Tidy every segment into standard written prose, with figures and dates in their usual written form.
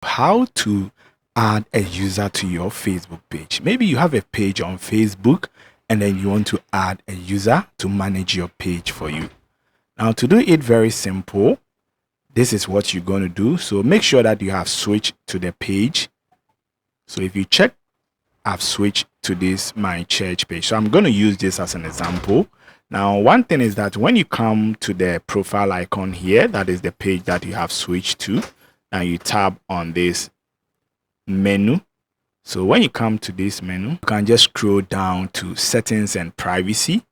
How to add a user to your Facebook page. Maybe you have a page on Facebook and then you want to add a user to manage your page for you. Now, to do it very simple, this is what you're going to do. So make sure that you have switched to the page. So if you check, I've switched to this my church page. So I'm going to use this as an example. Now, one thing is that when you come to the profile icon here, that is the page that you have switched to, and you tap on this menu. So when you come to this menu, you can just scroll down to settings and privacy.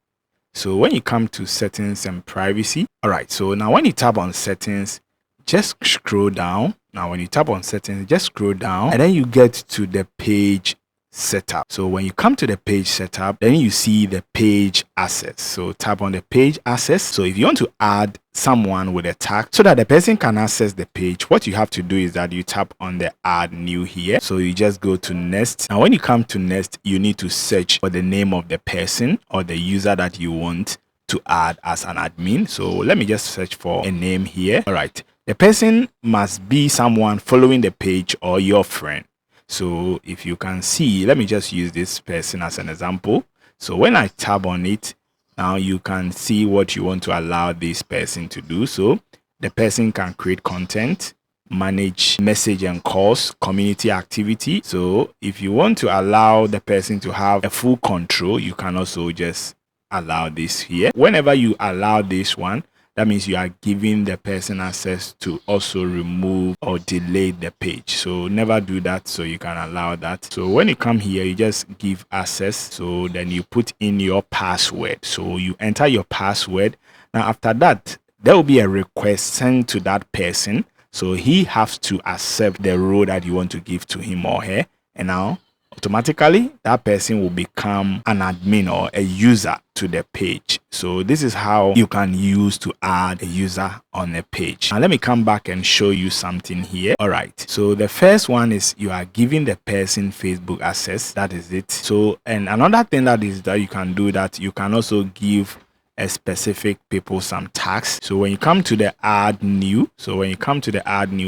So when you come to settings and privacy, all right, so now when you tap on settings, just scroll down. Now when you tap on settings, just scroll down and then you get to the page setup. So when you come to the page setup, then you see the page access. So tap on the page access. So if you want to add someone with a tag so that the person can access the page, what you have to do is that you tap on the add new here. So you just go to next. Now when you come to next, you need to search for the name of the person or the user that you want to add as an admin. So let me just search for a name here. All right, the person must be someone following the page or your friend. So if you can see, let me just use this person as an example. So when I tap on it, now you can see what you want to allow this person to do. So the person can create content, manage message and calls, community activity. So if you want to allow the person to have a full control, you can also just allow this here. Whenever you allow this one, that means you are giving the person access to also remove or delete the page. So never do that. So you can allow that. So when you come here, you just give access. So then you put in your password. So you enter your password. Now after that, there will be a request sent to that person. So he has to accept the role that you want to give to him or her. And now automatically that person will become an admin or a user to the page. So this is how you can use to add a user on a page. Now let me come back and show you something here. All right, so the first one is you are giving the person Facebook access. That is it. So and another thing that is that you can do that you can also give a specific people some tags. So when you come to the add new,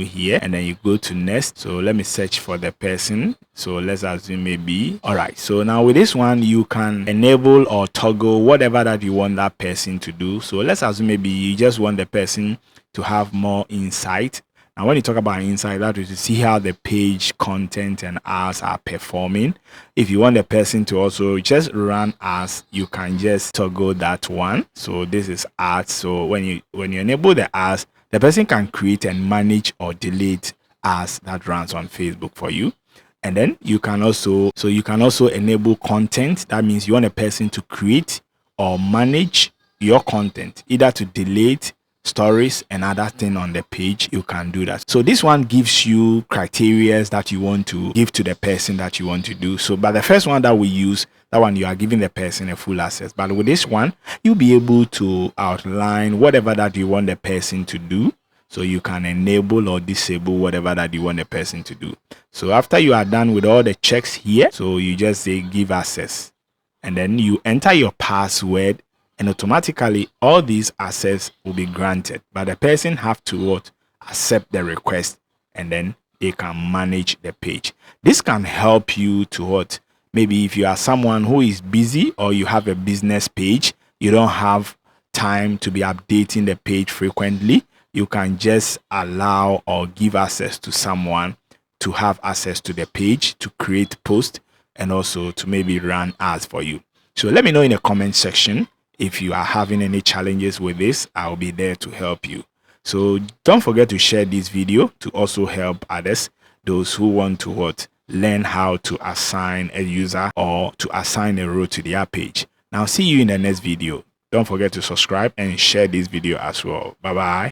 here and then you go to next. So let me search for the person. So let's assume maybe, all right, so now with this one you can enable or toggle whatever that you want that person to do. So let's assume maybe you just want the person to have more insight. Now when you talk about insight, that is to see how the page content and ads are performing. If you want the person to also just run ads, you can just toggle that one. So this is ads. So when you enable the ads, the person can create and manage or delete ads that runs on Facebook for you. And then you can also enable content. That means you want a person to create or manage your content, either to delete stories and other thing on the page. You can do that. So this one gives you criteria that you want to give to the person that you want to do. So but the first one that we use, that one you are giving the person a full access. But with this one, you'll be able to outline whatever that you want the person to do. So you can enable or disable whatever that you want the person to do. So after you are done with all the checks here, so you just say give access and then you enter your password and automatically all these access will be granted. But the person have to accept the request and then they can manage the page. This can help you to maybe if you are someone who is busy or you have a business page, you don't have time to be updating the page frequently. You can just allow or give access to someone to have access to the page, to create posts, and also to maybe run ads for you. So let me know in the comment section if you are having any challenges with this. I'll be there to help you. So don't forget to share this video to also help others, those who want to learn how to assign a user or to assign a role to their page. Now see you in the next video. Don't forget to subscribe and share this video as well. Bye bye.